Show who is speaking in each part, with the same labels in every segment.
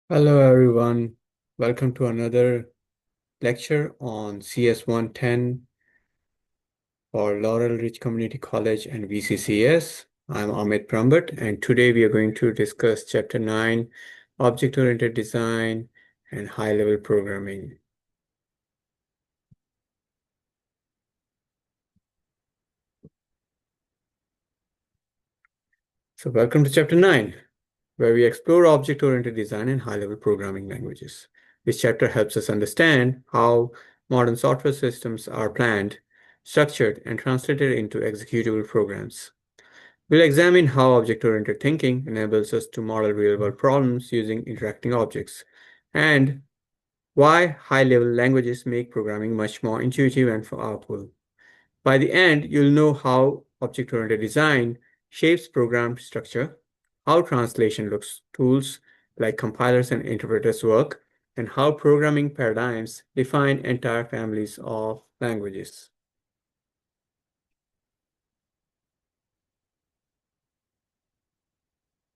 Speaker 1: Hello everyone, welcome to another lecture on CS 110 for Laurel Ridge Community College and VCCS. I'm Amit Prambhat, and today we are going to discuss Chapter 9, Object-Oriented Design and High-Level Programming. So welcome to Chapter 9, where we explore object-oriented design and high-level programming languages. This chapter helps us understand how modern software systems are planned, structured, and translated into executable programs. We'll examine how object-oriented thinking enables us to model real-world problems using interacting objects, and why high-level languages make programming much more intuitive and powerful. By the end, you'll know how object-oriented design shapes program structure, how translation looks tools like compilers and interpreters work, and how programming paradigms define entire families of languages.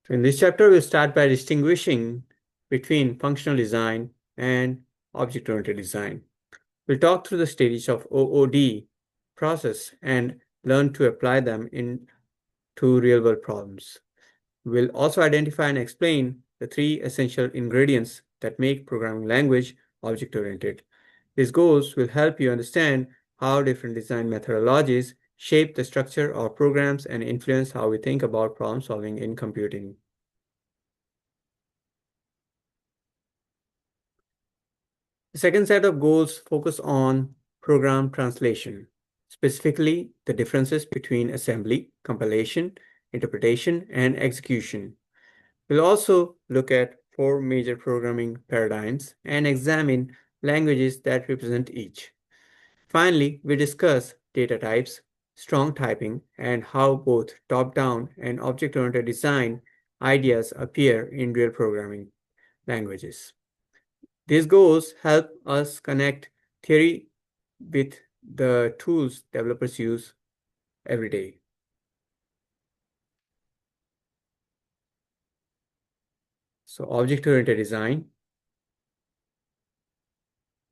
Speaker 1: In this chapter, we'll start by distinguishing between functional design and object-oriented design. We'll talk through the stages of OOD process and learn to apply them into real-world problems. We'll also identify and explain the three essential ingredients that make programming language object-oriented. These goals will help you understand how different design methodologies shape the structure of programs and influence how we think about problem solving in computing. The second set of goals focus on program translation, specifically the differences between assembly, compilation, interpretation, and execution. We'll also look at four major programming paradigms and examine languages that represent each. Finally, we discuss data types, strong typing, and how both top-down and object-oriented design ideas appear in real programming languages. These goals help us connect theory with the tools developers use every day. So object-oriented design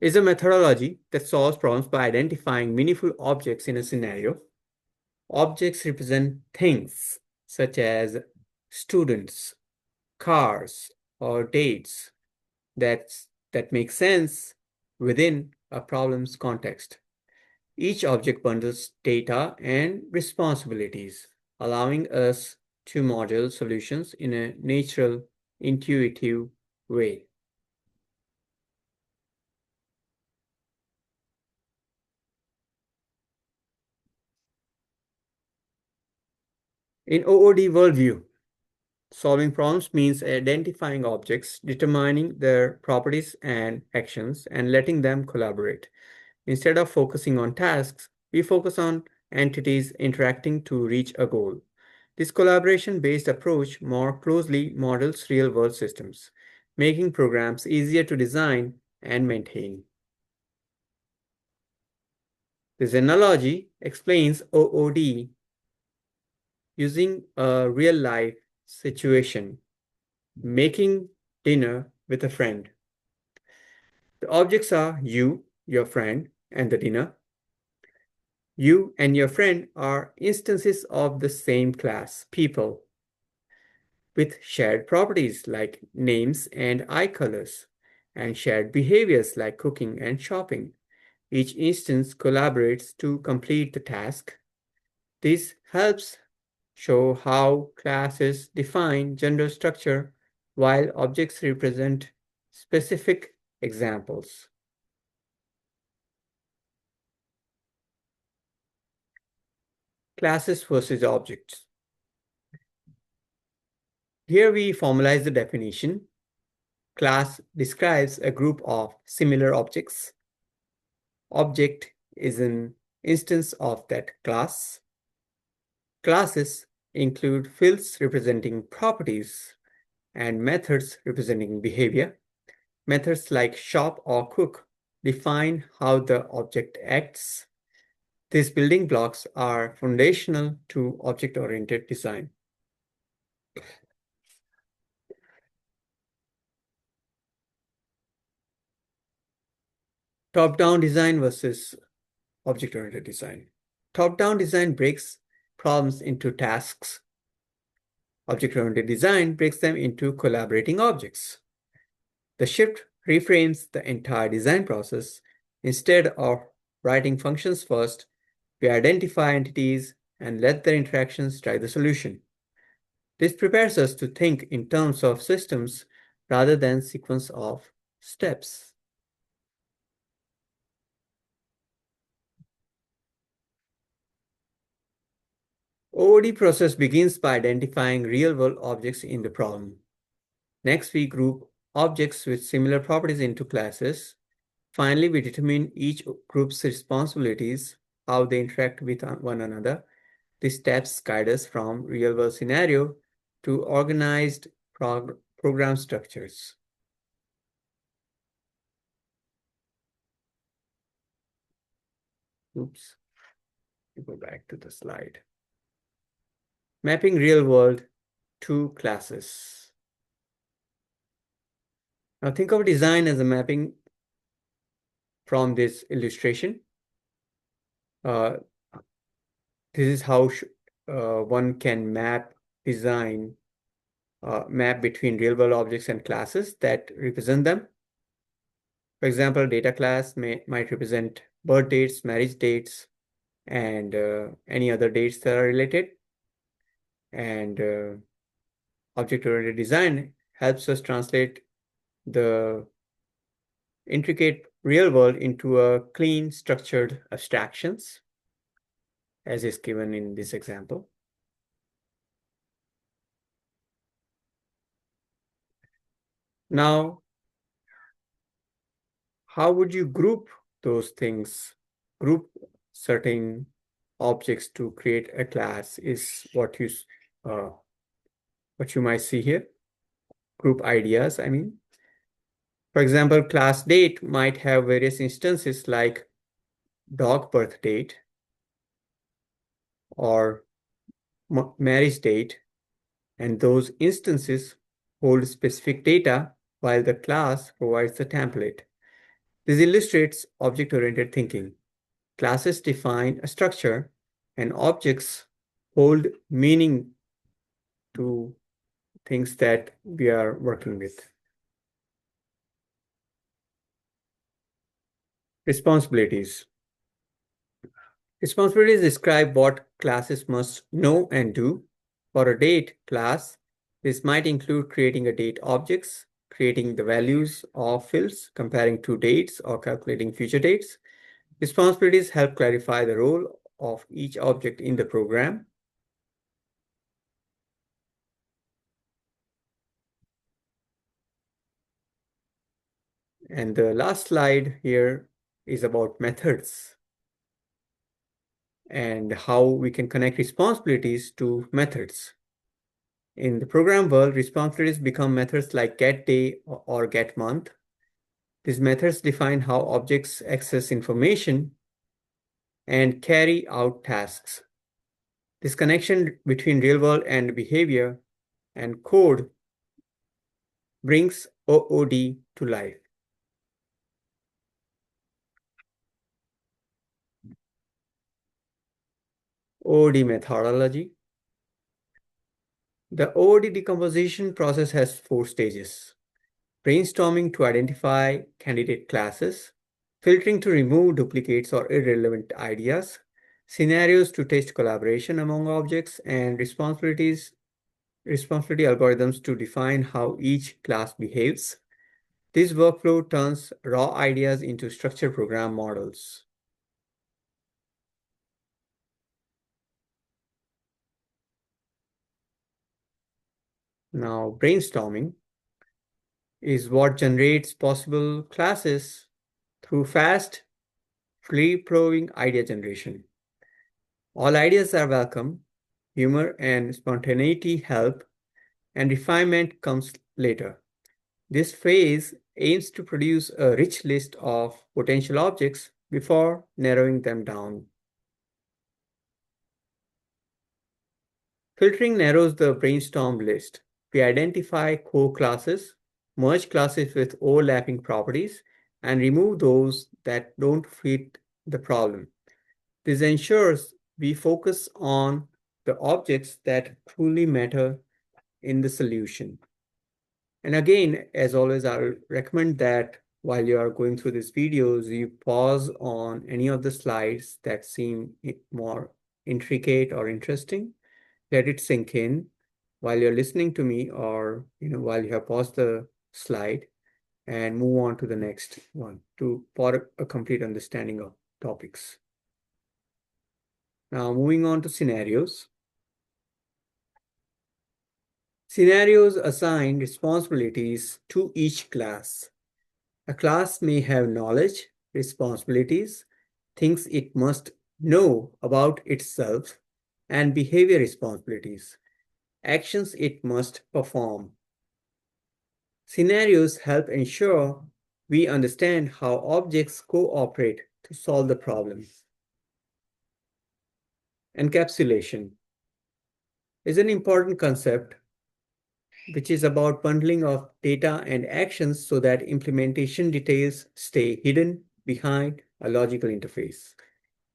Speaker 1: is a methodology that solves problems by identifying meaningful objects in a scenario. Objects represent things such as students, cars, or dates that make sense within a problem's context. Each object bundles data and responsibilities, allowing us to model solutions in a natural, intuitive way. In OOD worldview, solving problems means identifying objects, determining their properties and actions, and letting them collaborate. Instead of focusing on tasks, we focus on entities interacting to reach a goal. This collaboration-based approach more closely models real-world systems, making programs easier to design and maintain. This analogy explains OOD using a real-life situation, making dinner with a friend. The objects are you, your friend, and the dinner. You and your friend are instances of the same class, people, with shared properties like names and eye colors, and shared behaviors like cooking and shopping. Each instance collaborates to complete the task. This helps show how classes define general structure while objects represent specific examples. Classes versus objects. Here we formalize the definition. Class describes a group of similar objects. Object is an instance of that class. Classes include fields representing properties and methods representing behavior. Methods like shop or cook define how the object acts. These building blocks are foundational to object-oriented design. Top-down design versus object-oriented design. Top-down design breaks problems into tasks. Object-oriented design breaks them into collaborating objects. The shift reframes the entire design process. Instead of writing functions first, we identify entities and let their interactions drive the solution. This prepares us to think in terms of systems rather than sequence of steps. OOD process begins by identifying real-world objects in the problem. Next, we group objects with similar properties into classes. Finally, we determine each group's responsibilities, how they interact with one another. These steps guide us from real-world scenario to organized program structures. Oops, go back to the slide. Mapping real world to classes. Now think of design as a mapping from this illustration. This is how one can map design, map between real world objects and classes that represent them. For example, data class might represent birth dates, marriage dates, and any other dates that are related. And object-oriented design helps us translate the intricate real world into a clean, structured abstractions, as is given in this example. Now, how would you group those things? Group certain objects to create a class is what you might see here. Group ideas, I mean. For example, class date might have various instances like dog birth date or marriage date, and those instances hold specific data while the class provides the template. This illustrates object-oriented thinking. Classes define a structure and objects hold meaning to things that we are working with. Responsibilities. Responsibilities describe what classes must know and do. For a date class, this might include creating a date objects, creating the values of fields, comparing two dates, or calculating future dates. Responsibilities help clarify the role of each object in the program. And the last slide here is about methods and how we can connect responsibilities to methods. In the program world, responsibilities become methods like getDay or getMonth. These methods define how objects access information and carry out tasks. This connection between real world and behavior and code brings OOD to life. OOD methodology. The OOD decomposition process has 4 stages. Brainstorming to identify candidate classes, filtering to remove duplicates or irrelevant ideas, scenarios to test collaboration among objects, and responsibility algorithms to define how each class behaves. This workflow turns raw ideas into structured program models. Now, brainstorming is what generates possible classes through fast, free-flowing idea generation. All ideas are welcome, humor and spontaneity help, and refinement comes later. This phase aims to produce a rich list of potential objects before narrowing them down. Filtering narrows the brainstorm list. We identify core classes, merge classes with overlapping properties, and remove those that don't fit the problem. This ensures we focus on the objects that truly matter in the solution. And again, as always, I recommend that while you are going through these videos, you pause on any of the slides that seem more intricate or interesting. Let it sink in while you're listening to me, or while you have paused the slide, and move on to the next one for a complete understanding of topics. Now, moving on to scenarios. Scenarios assign responsibilities to each class. A class may have knowledge, responsibilities, things it must know about itself, and behavior responsibilities, actions it must perform. Scenarios help ensure we understand how objects cooperate to solve the problem. Encapsulation is an important concept which is about bundling of data and actions so that implementation details stay hidden behind a logical interface.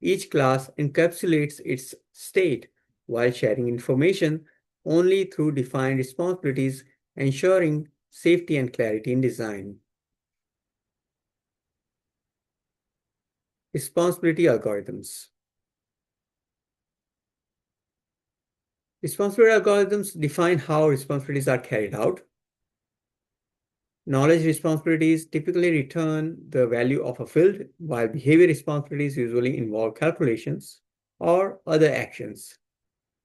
Speaker 1: Each class encapsulates its state while sharing information only through defined responsibilities, ensuring safety and clarity in design. Responsibility algorithms. Responsibility algorithms define how responsibilities are carried out. Knowledge responsibilities typically return the value of a field, while behavior responsibilities usually involve calculations or other actions.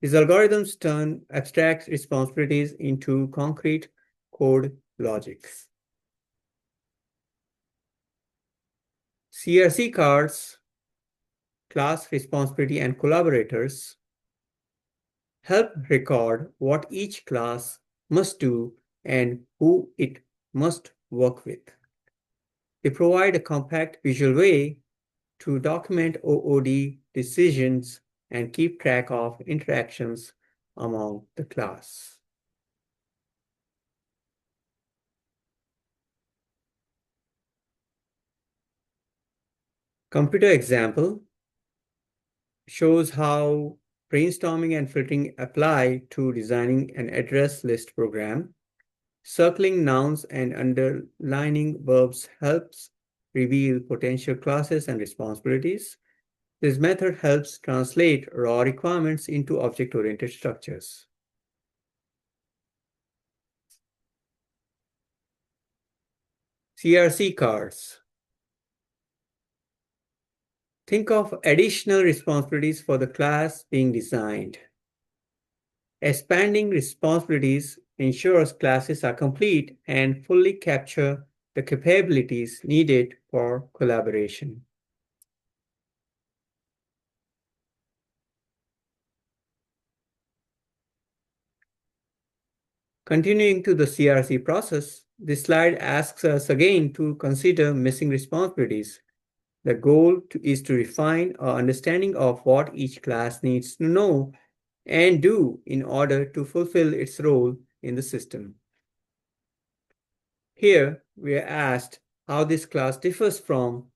Speaker 1: These algorithms turn abstract responsibilities into concrete code logic. CRC cards, class responsibility, and collaborators help record what each class must do and who it must work with. They provide a compact visual way to document OOD decisions and keep track of interactions among the class. Computer example shows how brainstorming and filtering apply to designing an address list program. Circling nouns and underlining verbs helps reveal potential classes and responsibilities. This method helps translate raw requirements into object-oriented structures. CRC cards. Think of additional responsibilities for the class being designed. Expanding responsibilities ensures classes are complete and fully capture the capabilities needed for collaboration. Continuing to the CRC process, this slide asks us again to consider missing responsibilities. The goal is to refine our understanding of what each class needs to know and do in order to fulfill its role in the system. Here, we are asked how this class differs from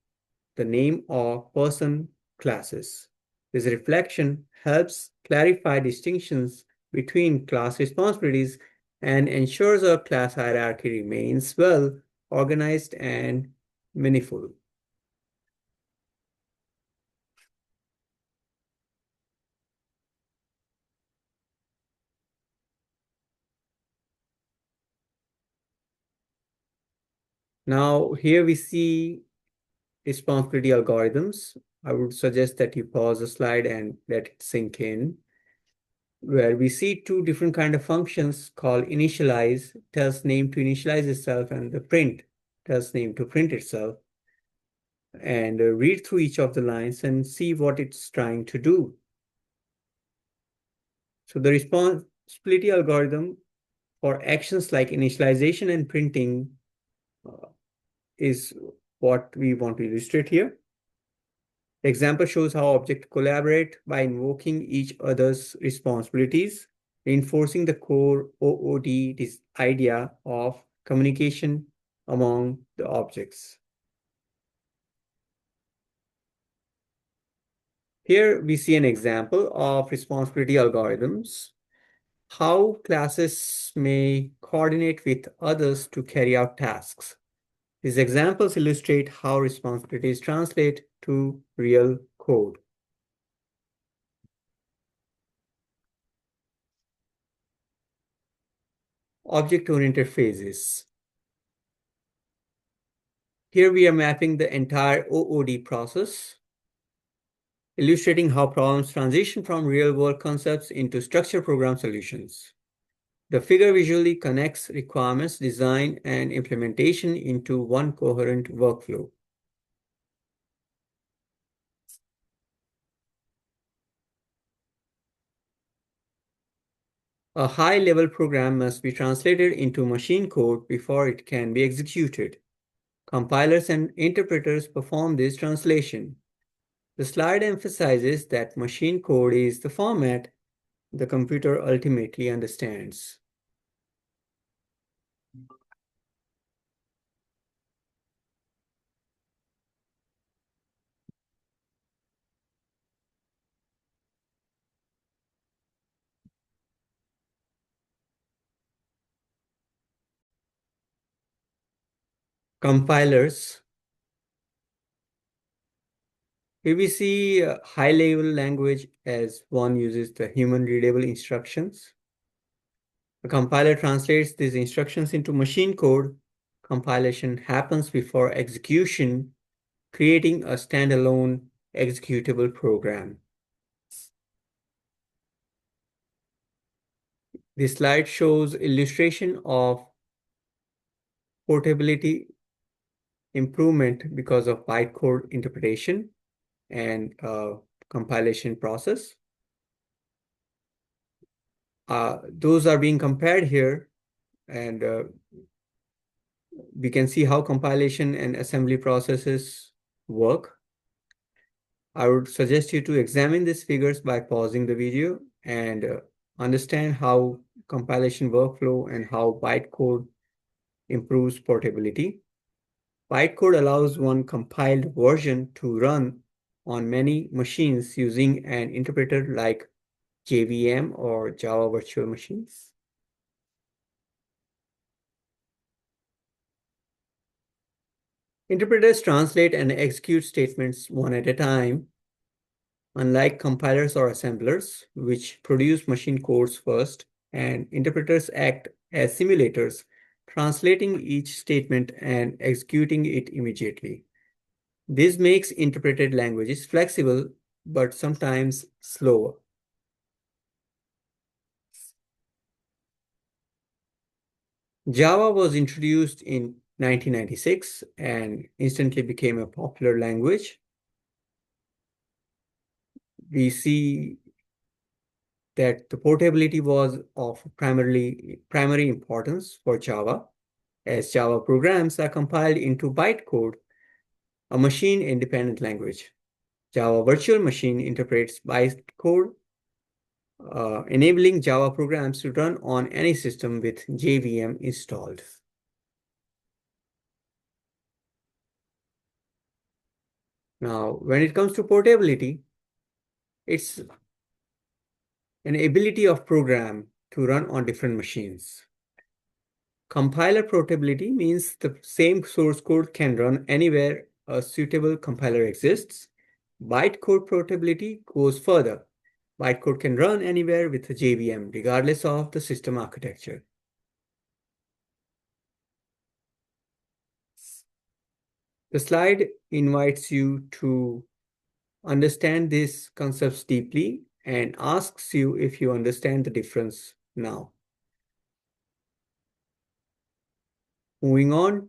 Speaker 1: the name or person classes. This reflection helps clarify distinctions between class responsibilities and ensures our class hierarchy remains well organized and meaningful. Now, here we see responsibility algorithms. I would suggest that you pause the slide and let it sink in, where we see two different kind of functions called initialize, tells name to initialize itself, and the print tells name to print itself. And read through each of the lines and see what it's trying to do. So the responsibility algorithm for actions like initialization and printing is what we want to illustrate here. The example shows how objects collaborate by invoking each other's responsibilities, reinforcing the core OOD idea of communication among the objects. Here we see an example of responsibility algorithms, how classes may coordinate with others to carry out tasks. These examples illustrate how responsibilities translate to real code. Object-oriented phases. Here we are mapping the entire OOD process, illustrating how problems transition from real-world concepts into structured program solutions. The figure visually connects requirements, design, and implementation into one coherent workflow. A high-level program must be translated into machine code before it can be executed. Compilers and interpreters perform this translation. The slide emphasizes that machine code is the format the computer ultimately understands. Compilers. Here we see high-level language as one uses the human-readable instructions. The compiler translates these instructions into machine code. Compilation happens before execution, creating a standalone executable program. This slide shows illustration of portability improvement because of bytecode interpretation and compilation process. Those are being compared here, and we can see how compilation and assembly processes work. I would suggest you to examine these figures by pausing the video and understand how compilation workflow and how bytecode improves portability. Bytecode allows one compiled version to run on many machines using an interpreter like JVM or Java Virtual Machines. Interpreters translate and execute statements one at a time. Unlike compilers or assemblers, which produce machine codes first, and interpreters act as simulators, translating each statement and executing it immediately. This makes interpreted languages flexible, but sometimes slower. Java was introduced in 1996 and instantly became a popular language. We see that the portability was of primary importance for Java, as Java programs are compiled into bytecode, a machine-independent language. Java Virtual Machine interprets bytecode, enabling Java programs to run on any system with JVM installed. Now, when it comes to portability, it's an ability of program to run on different machines. Compiler portability means the same source code can run anywhere a suitable compiler exists. Bytecode portability goes further. Bytecode can run anywhere with a JVM, regardless of the system architecture. The slide invites you to understand these concepts deeply and asks you if you understand the difference now. Moving on,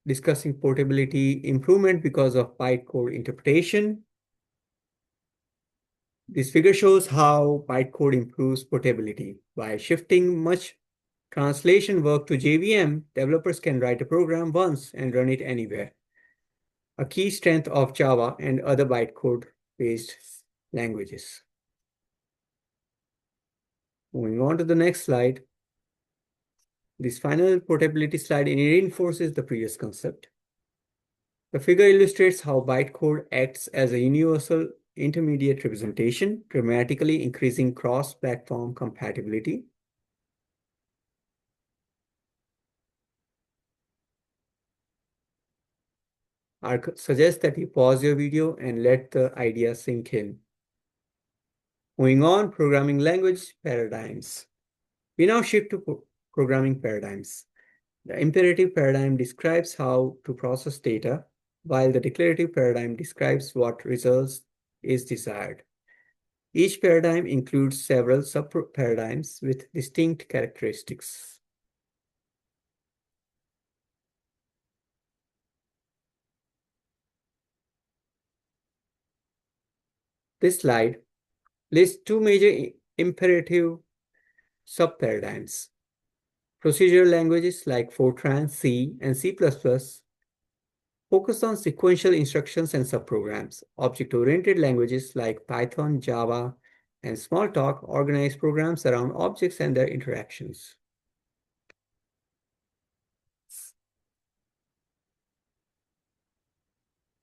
Speaker 1: discussing portability improvement because of bytecode interpretation. This figure shows how bytecode improves portability. By shifting much translation work to JVM, developers can write a program once and run it anywhere. A key strength of Java and other bytecode-based languages. Moving on to the next slide. This final portability slide reinforces the previous concept. The figure illustrates how bytecode acts as a universal intermediate representation, dramatically increasing cross-platform compatibility. I suggest that you pause your video and let the idea sink in. Moving on, programming language paradigms. We now shift to programming paradigms. The imperative paradigm describes how to process data, while the declarative paradigm describes what results is desired. Each paradigm includes several sub-paradigms with distinct characteristics. This slide lists two major imperative sub-paradigms. Procedural languages like Fortran, C, and C++ focus on sequential instructions and subprograms. Object-oriented languages like Python, Java, and Smalltalk organize programs around objects and their interactions.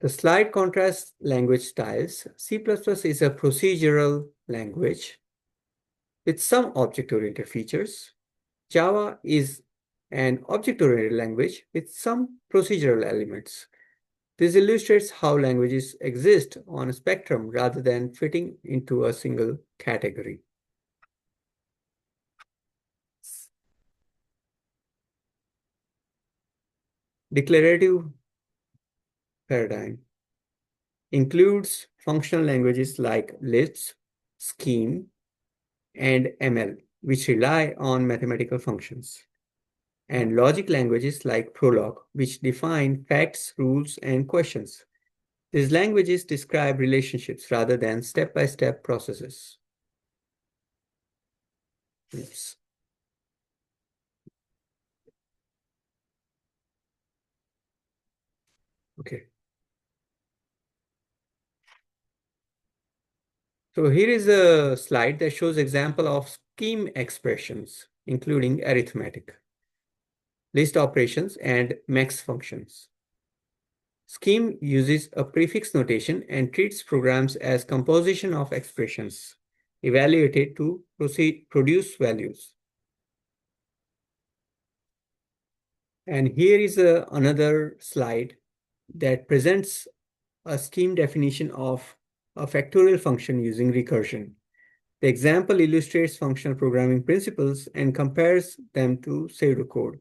Speaker 1: The slide contrasts language styles. C++ is a procedural language with some object-oriented features. Java is an object-oriented language with some procedural elements. This illustrates how languages exist on a spectrum rather than fitting into a single category. Declarative paradigm includes functional languages like Lisp, Scheme, and ML, which rely on mathematical functions, and logic languages like Prolog, which define facts, rules, and questions. These languages describe relationships rather than step-by-step processes. Oops. Okay. So here is a slide that shows example of scheme expressions, including arithmetic, list operations, and max functions. Scheme uses a prefix notation and treats programs as composition of expressions evaluated to produce values. And here is another slide that presents a scheme definition of a factorial function using recursion. The example illustrates functional programming principles and compares them to pseudocode.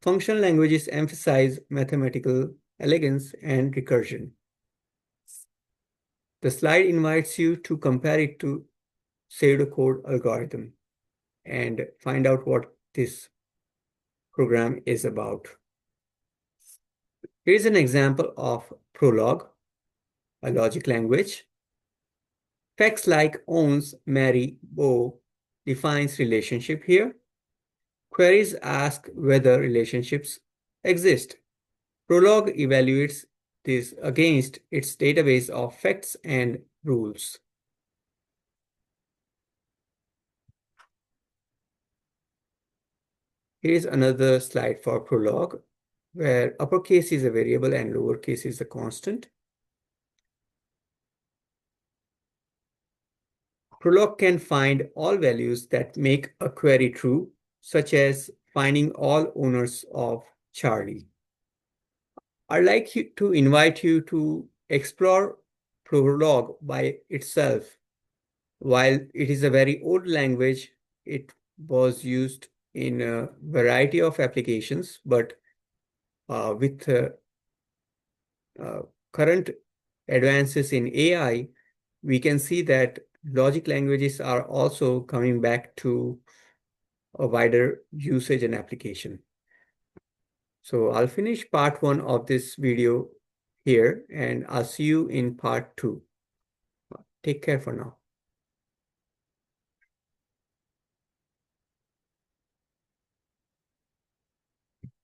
Speaker 1: Functional languages emphasize mathematical elegance and recursion. The slide invites you to compare it to pseudocode algorithm and find out what this program is about. Here's an example of Prolog, a logic language. Facts like owns, marry, bow defines relationship here. Queries ask whether relationships exist. Prolog evaluates this against its database of facts and rules. Here's another slide for Prolog, where uppercase is a variable and lowercase is a constant. Prolog can find all values that make a query true, such as finding all owners of Charlie. I'd like to invite you to explore Prolog by itself. While it is a very old language, it was used in a variety of applications, but with current advances in AI, we can see that logic languages are also coming back to a wider usage and application. So I'll finish part 1 of this video here, and I'll see you in part 2. Take care for now.